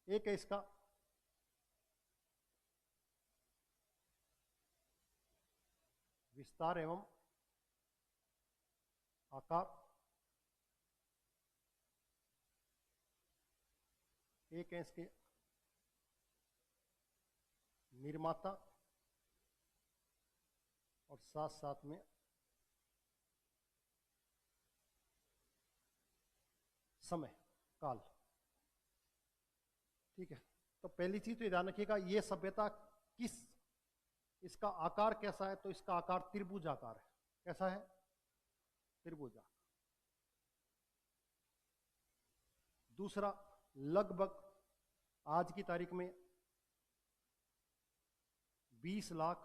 एक है इसका विस्तार एवं आकार, एक है इसके निर्माता और साथ साथ में समय काल। ठीक है, तो पहली चीज तो ये ध्यान रखिएगा, ये सभ्यता किस, इसका आकार कैसा है, तो इसका आकार त्रिभुजाकार है। कैसा है? त्रिभुजाकार। दूसरा, लगभग आज की तारीख में 20 लाख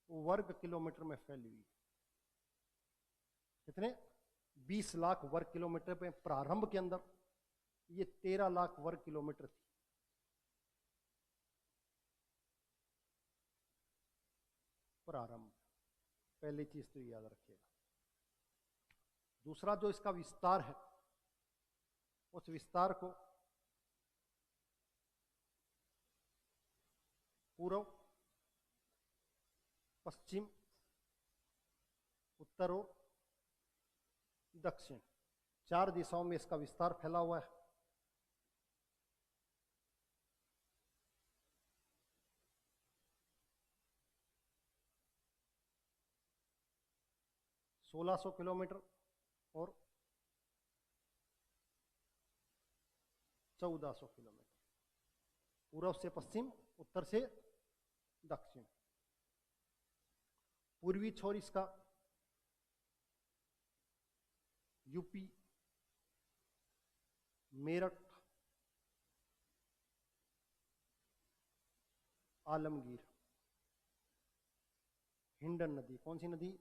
वर्ग किलोमीटर में फैली हुई। कितने? 20 लाख वर्ग किलोमीटर में। प्रारंभ के अंदर ये 13 लाख वर्ग किलोमीटर थी। प्रारंभ, पहली चीज तो याद रखिएगा। दूसरा, जो इसका विस्तार है, उस विस्तार को पूर्व, पश्चिम, उत्तर और दक्षिण, 4 दिशाओं में इसका विस्तार फैला हुआ है। सोलह 1600 किलोमीटर और 1400 किलोमीटर, पूर्व से पश्चिम, उत्तर से दक्षिण। पूर्वी छोर इसका यूपी, मेरठ, आलमगीर, हिंडन नदी। कौन सी नदी?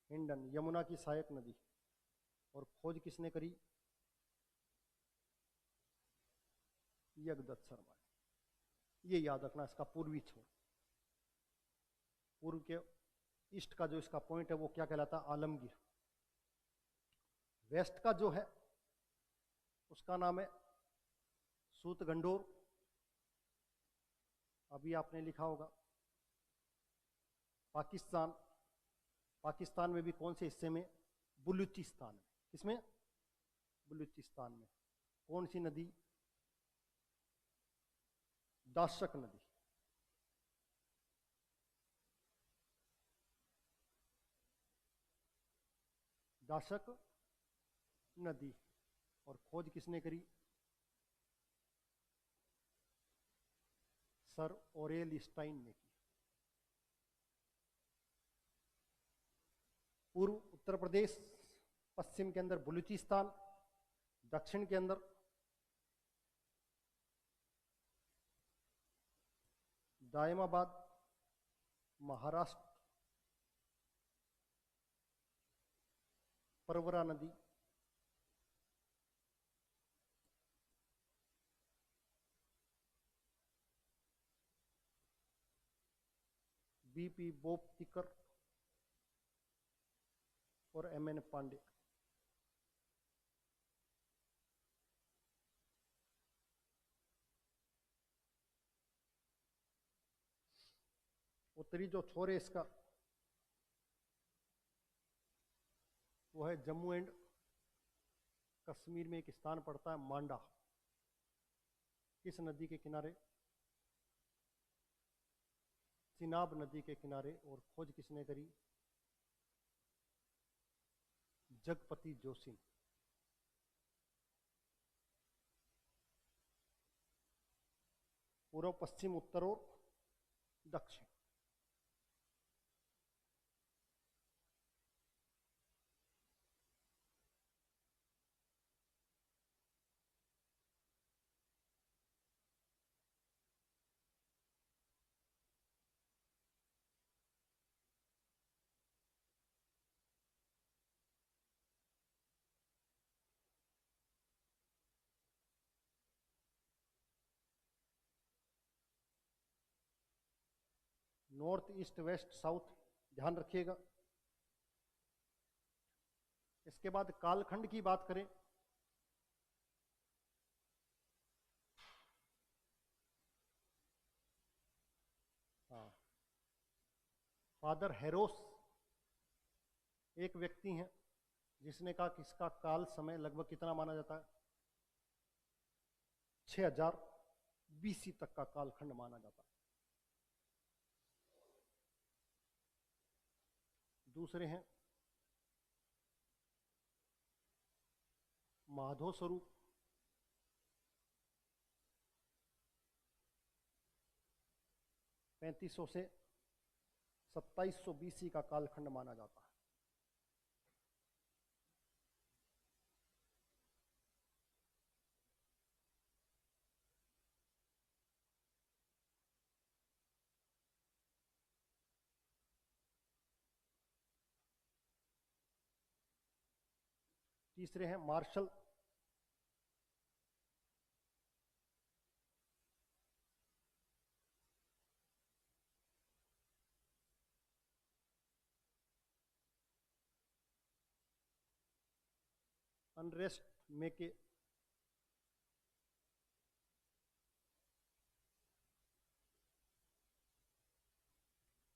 हिंडन, यमुना की सहायक नदी। और खोज किसने करी? यज्ञदत्त शर्मा। ये याद रखना, इसका पूर्वी छोर। पूर्व के ईस्ट का जो इसका पॉइंट है वो क्या कहलाता है? आलमगीर। वेस्ट का जो है उसका नाम है सूतगंडोर। अभी आपने लिखा होगा। पाकिस्तान, पाकिस्तान में भी कौन से हिस्से में? बलूचिस्तान में। किसमें? बलूचिस्तान में। कौन सी नदी? दाशक नदी। दाशक नदी। और खोज किसने करी? सर ओरेल स्टाइन ने की। पूर्व उत्तर प्रदेश, पश्चिम के अंदर बलूचिस्तान, दक्षिण के अंदर दायमाबाद, महाराष्ट्र, परवरा नदी, बीपी बोपतिकर और एमएन पांडे। उत्तरी जो छोर है इसका वो है जम्मू एंड कश्मीर में एक स्थान पड़ता है मांडा। किस नदी के किनारे? चिनाब नदी के किनारे। और खोज किसने करी? जगपति जोशी। पूर्व, पश्चिम, उत्तर और दक्षिण। नॉर्थ, ईस्ट, वेस्ट, साउथ, ध्यान रखिएगा। इसके बाद कालखंड की बात करें फादर हेरोस एक व्यक्ति हैं जिसने कहा कि इसका काल समय लगभग कितना माना जाता है? 6000 BC तक का कालखंड माना जाता है। दूसरे हैं माधव स्वरूप, 3500 से 2700 BC का कालखंड माना जाता है। तीसरे हैं मार्शल, अनरेस्ट में के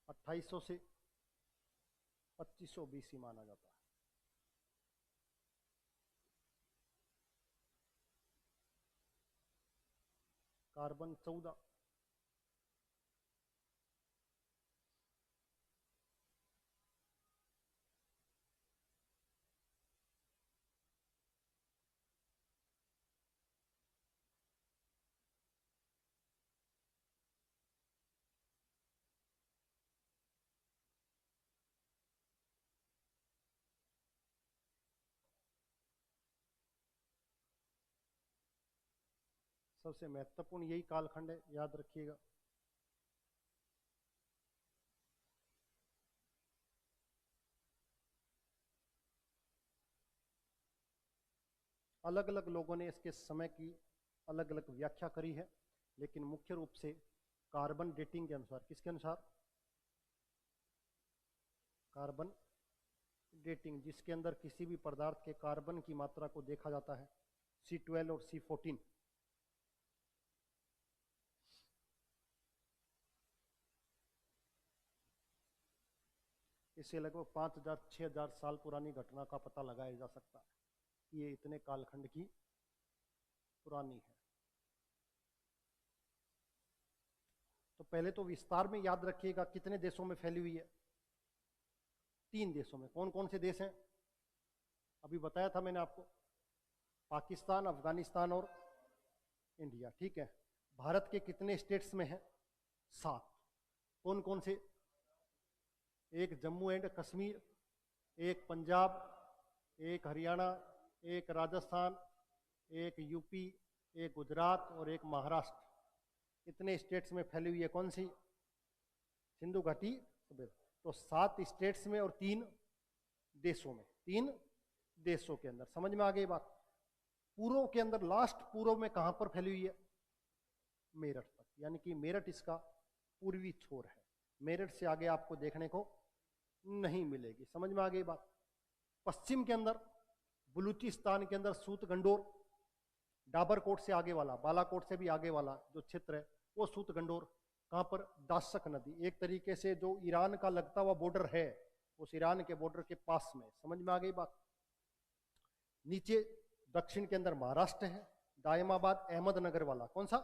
2800 से 2500 BC माना जाता है। कार्बन 14, सबसे महत्वपूर्ण यही कालखंड है, याद रखिएगा। अलग अलग लोगों ने इसके समय की अलग अलग व्याख्या करी है, लेकिन मुख्य रूप से कार्बन डेटिंग के अनुसार, किसके अनुसार? कार्बन डेटिंग, जिसके अंदर किसी भी पदार्थ के कार्बन की मात्रा को देखा जाता है, C12 और C14। इससे लगभग 5000-6000 साल पुरानी घटना का पता लगाया जा सकता है। ये इतने कालखंड की पुरानी है। तो पहले तो विस्तार में याद रखिएगा कितने देशों में फैली हुई है? 3 देशों में। कौन कौन से देश हैं? अभी बताया था मैंने आपको, पाकिस्तान, अफगानिस्तान और इंडिया। ठीक है। भारत के कितने स्टेट्स में है? 7। कौन कौन से? एक जम्मू एंड कश्मीर, एक पंजाब, एक हरियाणा, एक राजस्थान, एक यूपी, एक गुजरात और एक महाराष्ट्र। इतने स्टेट्स में फैली हुई है। कौन सी? सिंधु घाटी। तो 7 स्टेट्स में और 3 देशों में, 3 देशों के अंदर। समझ में आ गई बात? पूर्व के अंदर, लास्ट पूर्व में कहां पर फैली हुई है? मेरठ तक, यानी कि मेरठ इसका पूर्वी छोर है। मेरठ से आगे आपको देखने को नहीं मिलेगी। समझ में आ गई बात? पश्चिम के अंदर, बलूचिस्तान के अंदर सूत गंडोर, डाबरकोट से आगे वाला, बालाकोट से भी आगे वाला जो क्षेत्र है वो सूत गंडोर। कहां पर? दाशक नदी। एक तरीके से जो ईरान का लगता हुआ बॉर्डर है, उस ईरान के बॉर्डर के पास में। समझ में आ गई बात? नीचे दक्षिण के अंदर महाराष्ट्र है, दायमाबाद, अहमदनगर वाला। कौन सा?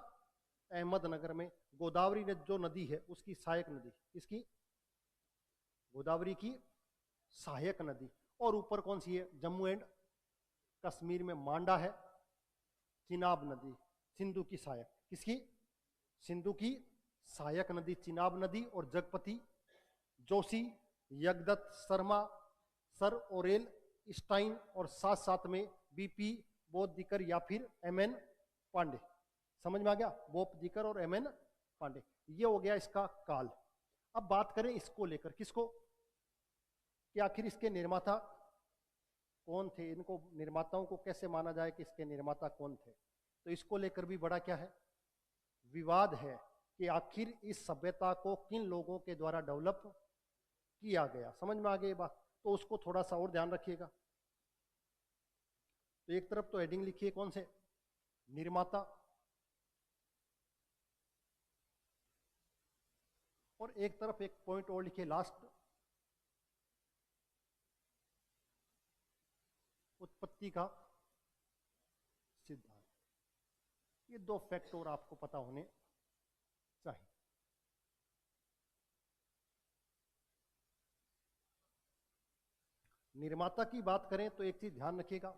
अहमदनगर में गोदावरी जो नदी है उसकी सहायक नदी। किसकी? गोदावरी की सहायक नदी। और ऊपर कौन सी है? जम्मू एंड कश्मीर में मांडा है, चिनाब नदी, सिंधु की सहायक। किसकी? सिंधु की सहायक नदी चिनाब नदी। और Jagpati, Joshi, Yagdatt, Sharma, sir Aurel, Stein और साथ साथ में बीपी बोधदिकर या फिर एमएन पांडे। समझ में आ गया? बोधदिकर और एमएन पांडे। ये हो गया इसका काल। अब बात करें इसको लेकर, किसको, कि आखिर इसके निर्माता कौन थे? इनको निर्माताओं को कैसे माना जाए कि इसके निर्माता कौन थे? तो इसको लेकर भी बड़ा क्या है, विवाद है कि आखिर इस सभ्यता को किन लोगों के द्वारा डेवलप किया गया। समझ में आ गई बात? तो उसको थोड़ा सा और ध्यान रखिएगा। तो एक तरफ तो हेडिंग लिखिए कौन से, निर्माता, और एक तरफ एक पॉइंट और लिखिए लास्ट, उत्पत्ति का सिद्धांत। ये दो फैक्ट और आपको पता होने चाहिए। निर्माता की बात करें तो एक चीज ध्यान रखिएगा,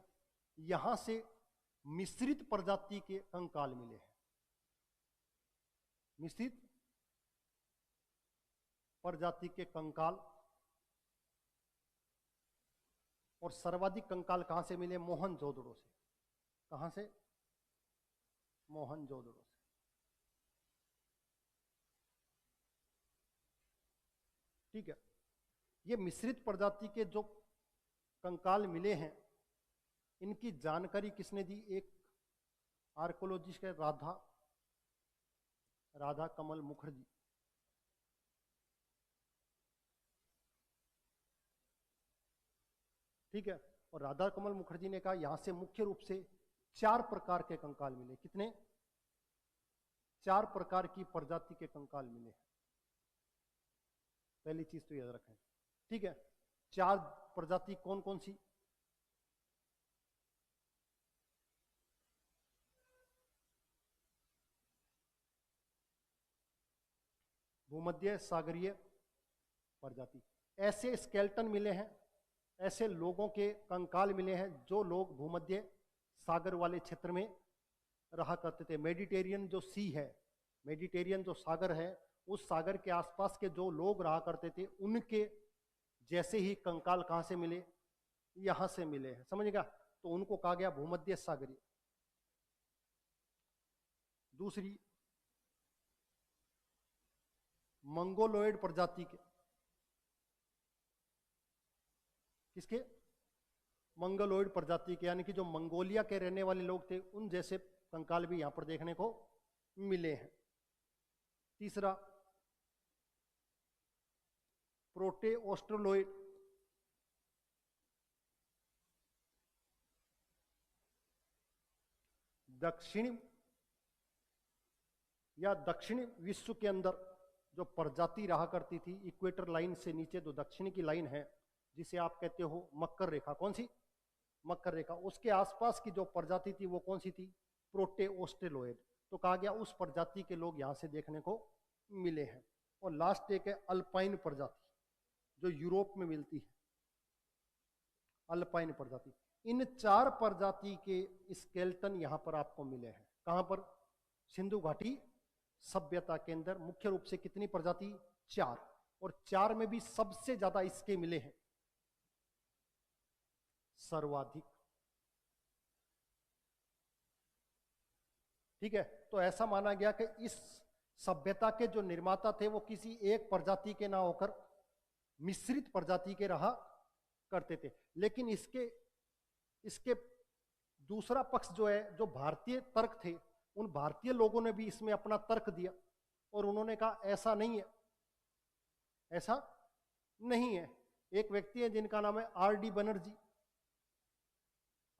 यहां से मिश्रित प्रजाति के कंकाल मिले हैं। मिश्रित प्रजाति के कंकाल, और सर्वाधिक कंकाल कहां से मिले? मोहनजोदड़ो से। कहां से? मोहनजोदड़ो से। ठीक है, ये मिश्रित प्रजाति के जो कंकाल मिले हैं, इनकी जानकारी किसने दी? एक आर्कोलॉजिस्ट है, राधा कमल मुखर्जी। ठीक है, और राधा कमल मुखर्जी ने कहा यहां से मुख्य रूप से 4 प्रकार के कंकाल मिले। कितने? 4 प्रकार की प्रजाति के कंकाल मिले। पहली चीज तो याद रखें। ठीक है, 4 प्रजाति कौन कौन सी? भूमध्य सागरीय प्रजाति। ऐसे स्केल्टन मिले हैं, ऐसे लोगों के कंकाल मिले हैं जो लोग भूमध्य सागर वाले क्षेत्र में रहा करते थे। मेडिटेरियन जो सी है, मेडिटेरियन जो सागर है, उस सागर के आसपास के जो लोग रहा करते थे, उनके जैसे ही कंकाल कहां से मिले? यहां से मिले हैं। समझेगा? तो उनको कहा गया भूमध्य सागरीय। दूसरी, मंगोलोइड प्रजाति के। किसके? मंगोलोइड प्रजाति के, यानी कि जो मंगोलिया के रहने वाले लोग थे, उन जैसे कंकाल भी यहां पर देखने को मिले हैं। तीसरा, प्रोटे ऑस्ट्रोलॉइड। दक्षिणी या दक्षिणी विश्व के अंदर जो प्रजाति रहा करती थी, इक्वेटर लाइन से नीचे जो दक्षिण की लाइन है, जिसे आप कहते हो मकर रेखा। कौन सी? मकर रेखा। उसके आसपास की जो प्रजाति थी वो कौन सी थी? प्रोटे ऑस्ट्रेलॉइड। तो कहा गया उस प्रजाति के लोग यहां से देखने को मिले हैं। और लास्ट एक है अल्पाइन प्रजाति, जो यूरोप में मिलती है, अल्पाइन प्रजाति। इन 4 प्रजाति के स्केल्टन यहां पर आपको मिले हैं। कहां पर? सिंधु घाटी सभ्यता के अंदर। मुख्य रूप से कितनी प्रजाति? 4। और 4 में भी सबसे ज्यादा इसके मिले हैं, सर्वाधिक। ठीक है, तो ऐसा माना गया कि इस सभ्यता के जो निर्माता थे वो किसी एक प्रजाति के ना होकर मिश्रित प्रजाति के रहा करते थे। लेकिन इसके दूसरा पक्ष जो है, जो भारतीय तर्क थे, उन भारतीय लोगों ने भी इसमें अपना तर्क दिया और उन्होंने कहा ऐसा नहीं है, ऐसा नहीं है। एक व्यक्ति है जिनका नाम है आर.डी. बनर्जी।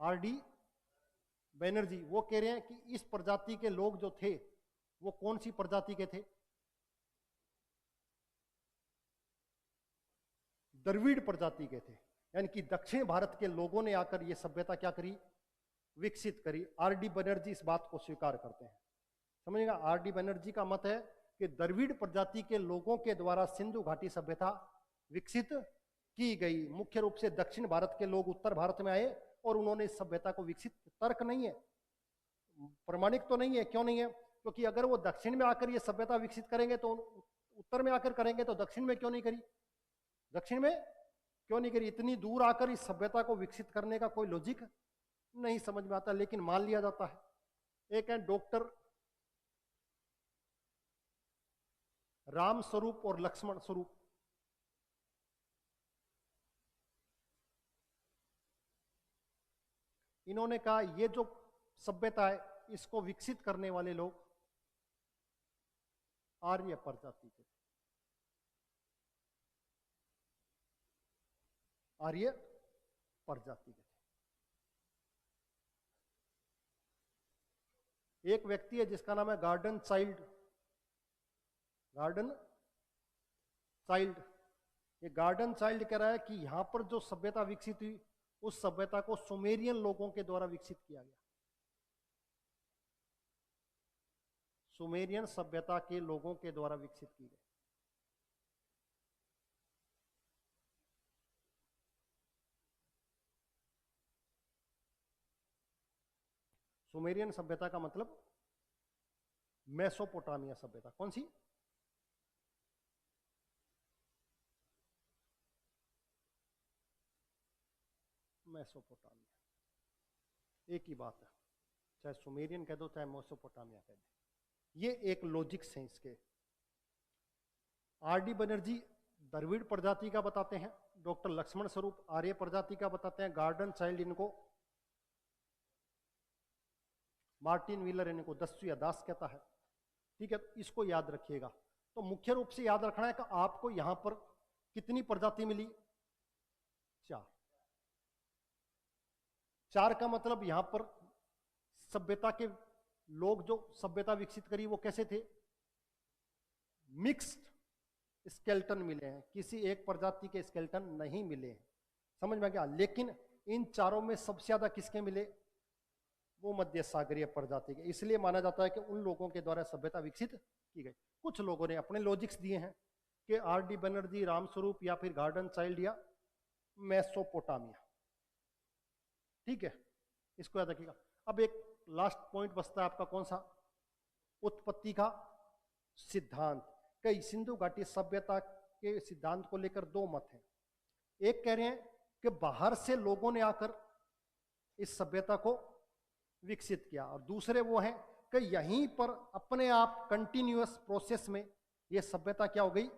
आर.डी. बनर्जी वो कह रहे हैं कि इस प्रजाति के लोग जो थे वो कौन सी प्रजाति के थे? द्रविड़ प्रजाति के थे। यानी कि दक्षिण भारत के लोगों ने आकर ये सभ्यता क्या करी? विकसित करी। आर.डी. बनर्जी इस बात को स्वीकार करते हैं। समझिएगा, आर.डी. बनर्जी का मत है कि द्रविड़ प्रजाति के लोगों के द्वारा सिंधु घाटी सभ्यता विकसित की गई। मुख्य रूप से दक्षिण भारत के लोग उत्तर भारत में आए और उन्होंने इस सभ्यता को विकसित। तर्क नहीं है, प्रमाणिक तो नहीं है। क्यों नहीं है? क्योंकि अगर वो दक्षिण में आकर ये सभ्यता विकसित करेंगे तो उत्तर में आकर करेंगे, तो दक्षिण में क्यों नहीं करी? दक्षिण में क्यों नहीं करी? इतनी दूर आकर इस सभ्यता को विकसित करने का कोई लॉजिक नहीं समझ में आता, लेकिन मान लिया जाता है। एक है डॉक्टर राम स्वरूप और लक्ष्मण स्वरूप। इन्होंने कहा ये जो सभ्यता है इसको विकसित करने वाले लोग आर्य प्रजाति के, आर्य प्रजाति के। एक व्यक्ति है जिसका नाम है गार्डन चाइल्ड। गार्डन चाइल्ड, ये गार्डन चाइल्ड कह रहा है कि यहां पर जो सभ्यता विकसित हुई उस सभ्यता को सुमेरियन लोगों के द्वारा विकसित किया गया। सुमेरियन सभ्यता के लोगों के द्वारा विकसित की गई। सुमेरियन सभ्यता का मतलब मेसोपोटामिया सभ्यता। कौन सी? मेसोपोटामिया, एक ही बात है, चाहे सुमेरियन कह दो चाहे मेसोपोटामिया कह दो। ये एक लॉजिक्स है इसके। आर डी बनर्जी द्रविड़ प्रजाति का बताते हैं, डॉक्टर लक्ष्मण स्वरूप आर्य प्रजाति का बताते हैं, गार्डन चाइल्ड इनको, मार्टिन व्हीलर इनको दस्यु या दास कहता है। ठीक है, तो इसको याद रखिएगा। तो मुख्य रूप से याद रखना है कि आपको यहां पर कितनी प्रजाति मिली? 4। 4 का मतलब यहां पर सभ्यता के लोग जो सभ्यता विकसित करी वो कैसे थे? मिक्स्ड स्केलेटन मिले हैं, किसी एक प्रजाति के स्केलेटन नहीं मिले हैं। समझ में आ गया? लेकिन इन चारों में सबसे ज्यादा किसके मिले? वो मध्य सागरीय प्रजाति के। इसलिए माना जाता है कि उन लोगों के द्वारा सभ्यता विकसित की गई। कुछ लोगों ने अपने लॉजिक्स दिए हैं कि आर डी बनर्जी, रामस्वरूप या फिर गार्डन चाइल्ड या मेसोपोटामिया। ठीक है, इसको याद रखिएगा। अब एक लास्ट पॉइंट बचता है आपका, कौन सा? उत्पत्ति का सिद्धांत। कई सिंधु घाटी सभ्यता के सिद्धांत को लेकर 2 मत हैं। एक कह रहे हैं कि बाहर से लोगों ने आकर इस सभ्यता को विकसित किया, और दूसरे वो हैं कि यहीं पर अपने आप कंटिन्यूअस प्रोसेस में ये सभ्यता क्या हो गई?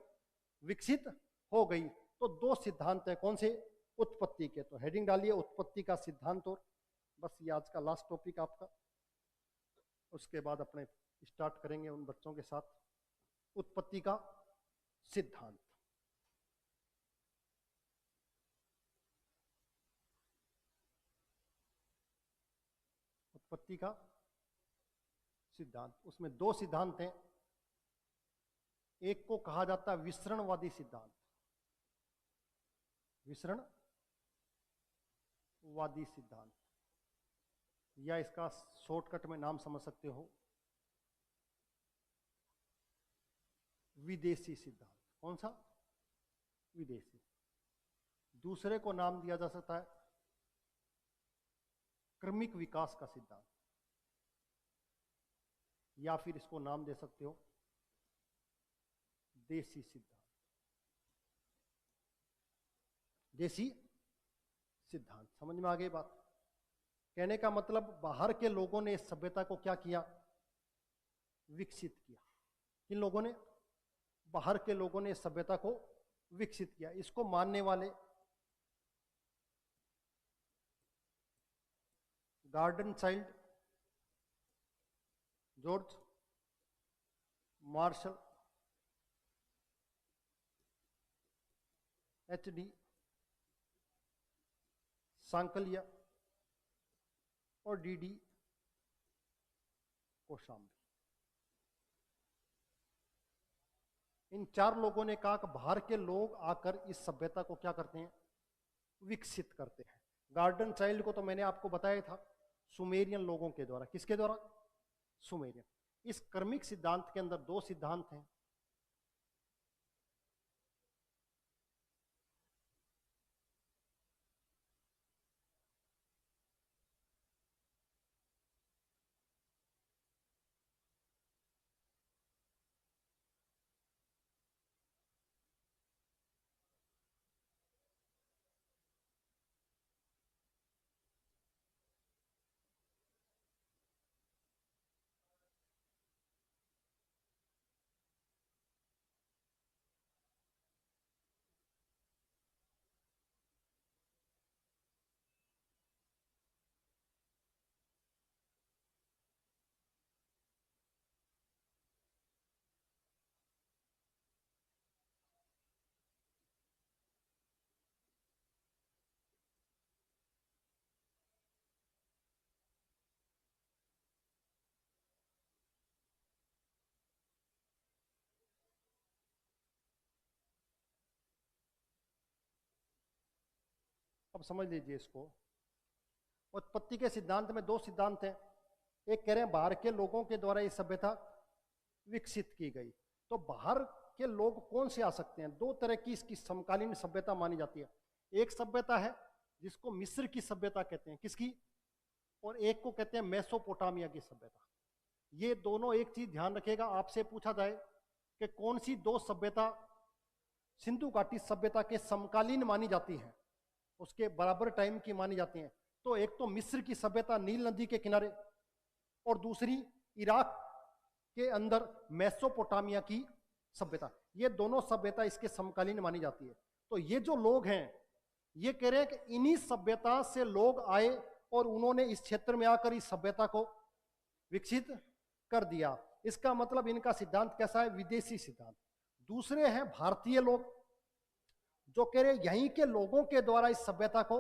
विकसित हो गई। तो 2 सिद्धांत हैं, कौन से? उत्पत्ति के। तो हेडिंग डालिए उत्पत्ति का सिद्धांत। और बस ये आज का लास्ट टॉपिक आपका, उसके बाद अपने स्टार्ट करेंगे उन बच्चों के साथ उत्पत्ति का सिद्धांत। उत्पत्ति का सिद्धांत, उसमें 2 सिद्धांत हैं। एक को कहा जाता है विसरणवादी सिद्धांत, विसरणवादी सिद्धांत, या इसका शॉर्टकट में नाम समझ सकते हो विदेशी सिद्धांत। कौन सा? विदेशी। दूसरे को नाम दिया जा सकता है क्रमिक विकास का सिद्धांत, या फिर इसको नाम दे सकते हो देशी सिद्धांत। देशी सिद्धांत, समझ में आ गई बात? कहने का मतलब बाहर के लोगों ने इस सभ्यता को क्या किया? विकसित किया। किन लोगों ने? बाहर के लोगों ने इस सभ्यता को विकसित किया। इसको मानने वाले Gordon Childe, George Marshall, HD Sankalia और DD कोशाम्बी। इन 4 लोगों ने कहा कि बाहर के लोग आकर इस सभ्यता को क्या करते हैं? विकसित करते हैं। गार्डन चाइल्ड को तो मैंने आपको बताया था, सुमेरियन लोगों के द्वारा। किसके द्वारा? सुमेरियन। इस क्रमिक सिद्धांत के अंदर 2 सिद्धांत हैं। अब समझ लीजिए इसको। उत्पत्ति के सिद्धांत में दो सिद्धांत हैं। एक कह रहे हैं बाहर के लोगों के द्वारा ये सभ्यता विकसित की गई। तो बाहर के लोग कौन से आ सकते हैं? दो तरह की इसकी समकालीन सभ्यता मानी जाती है। एक सभ्यता है जिसको मिस्र की सभ्यता कहते हैं, किसकी? और एक को कहते हैं मेसोपोटामिया की सभ्यता। ये दोनों, एक चीज ध्यान रखिएगा, आपसे पूछा जाए कि कौन सी दो सभ्यता सिंधु घाटी सभ्यता के समकालीन मानी जाती है, उसके बराबर टाइम की मानी जाती है, तो एक तो मिस्र की सभ्यता नील नदी के किनारे, और दूसरी इराक के अंदर मेसोपोटामिया की सभ्यता। ये दोनों सभ्यता इसके समकालीन मानी जाती है। तो ये जो लोग हैं ये कह रहे हैं कि इन्हीं सभ्यता से लोग आए और उन्होंने इस क्षेत्र में आकर इस सभ्यता को विकसित कर दिया। इसका मतलब इनका सिद्धांत कैसा है? विदेशी सिद्धांत। दूसरे हैं भारतीय लोग, जो कह रहे हैं यहीं के लोगों के द्वारा इस सभ्यता को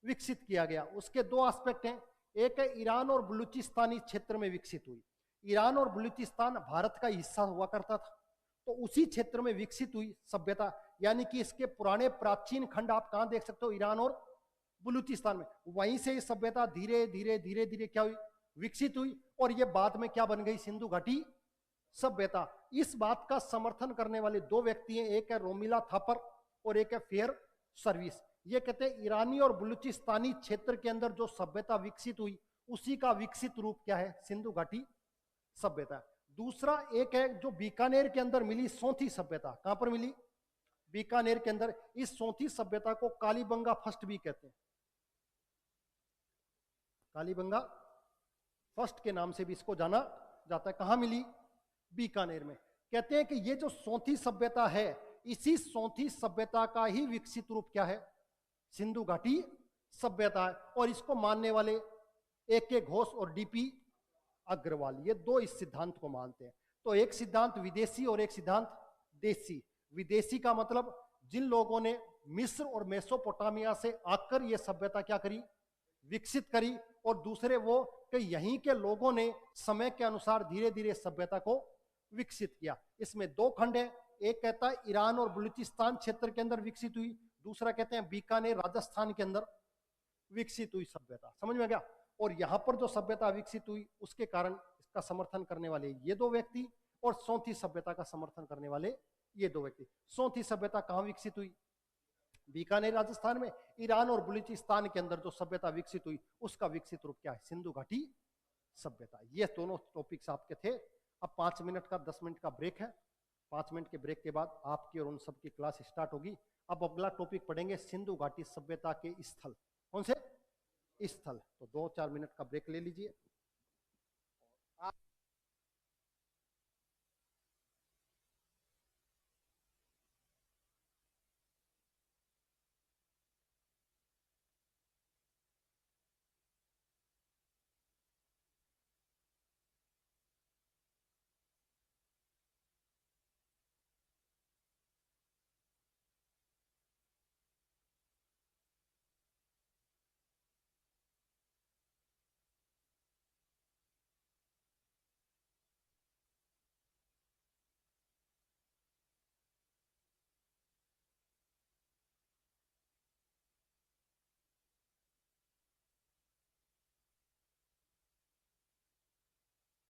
विकसित किया गया। उसके दो एस्पेक्ट हैं। एक है ईरान और बलूचिस्तानी क्षेत्र में विकसित हुई। ईरान और बलूचिस्तान भारत का हिस्सा हुआ करता था, तो उसी क्षेत्र में विकसित हुई सभ्यता। यानी कि इसके पुराने प्राचीन खंड आप कहां देख सकते हो? ईरान और बलूचिस्तान में। वहीं से ये सभ्यता धीरे धीरे धीरे धीरे क्या हुई? विकसित हुई, और ये बाद में क्या बन गई? सिंधु घाटी सभ्यता। इस बात का समर्थन करने वाले दो व्यक्ति हैं, एक है रोमिला थापर और एक है फेयर सर्विस। ये कहते हैं ईरानी और बलूचिस्तानी क्षेत्र के अंदर जो सभ्यता विकसित हुई उसी का विकसित रूप क्या है? सिंधु घाटी सभ्यता। दूसरा एक है जो बीकानेर के अंदर मिली सोंथी सभ्यता। कहां पर मिली? बीकानेर के अंदर। इस सोंथी सभ्यता को कालीबंगा फर्स्ट भी कहते हैं। कालीबंगा फर्स्ट के नाम से भी इसको जाना जाता है। कहां मिली? बीकानेर में। कहते हैं कि ये जो सोंथी सभ्यता है, इसी सोंथी सभ्यता का ही विकसित रूप क्या है? सिंधु घाटी सभ्यता है। और इसको मानने वाले AK घोष और DP अग्रवाल, ये दो इस सिद्धांत को मानते हैं। तो एक सिद्धांत विदेशी और एक सिद्धांत देशी। विदेशी का मतलब जिन लोगों ने मिस्र और मेसोपोटामिया से आकर ये सभ्यता क्या करी? विकसित करी। और दूसरे वो कि यहीं के लोगों ने समय के अनुसार धीरे धीरे सभ्यता को विकसित किया। इसमें दो खंड है। एक कहता है ईरान और बलूचिस्तान क्षेत्र के अंदर विकसित हुई, दूसरा कहते हैं बीकानेर राजस्थान के अंदर विकसित हुई सभ्यता। समझ में गया? और यहां पर जो सभ्यता विकसित हुई उसके कारण इसका समर्थन करने वाले ये दो व्यक्ति, और सोंथी सभ्यता का समर्थन करने वाले ये दो व्यक्ति। सोंथी सभ्यता कहां विकसित हुई? बीकानेर राजस्थान में। ईरान और बलूचिस्तान के अंदर जो सभ्यता विकसित हुई उसका विकसित रूप क्या है? सिंधु घाटी सभ्यता। ये दोनों टॉपिक्स आपके थे। अब 5 मिनट का 10 मिनट का ब्रेक है। 5 मिनट के ब्रेक के बाद आपकी और उन सबकी क्लास स्टार्ट होगी। अब अगला टॉपिक पढ़ेंगे सिंधु घाटी सभ्यता के स्थल। कौन से स्थल? तो 2-4 मिनट का ब्रेक ले लीजिए।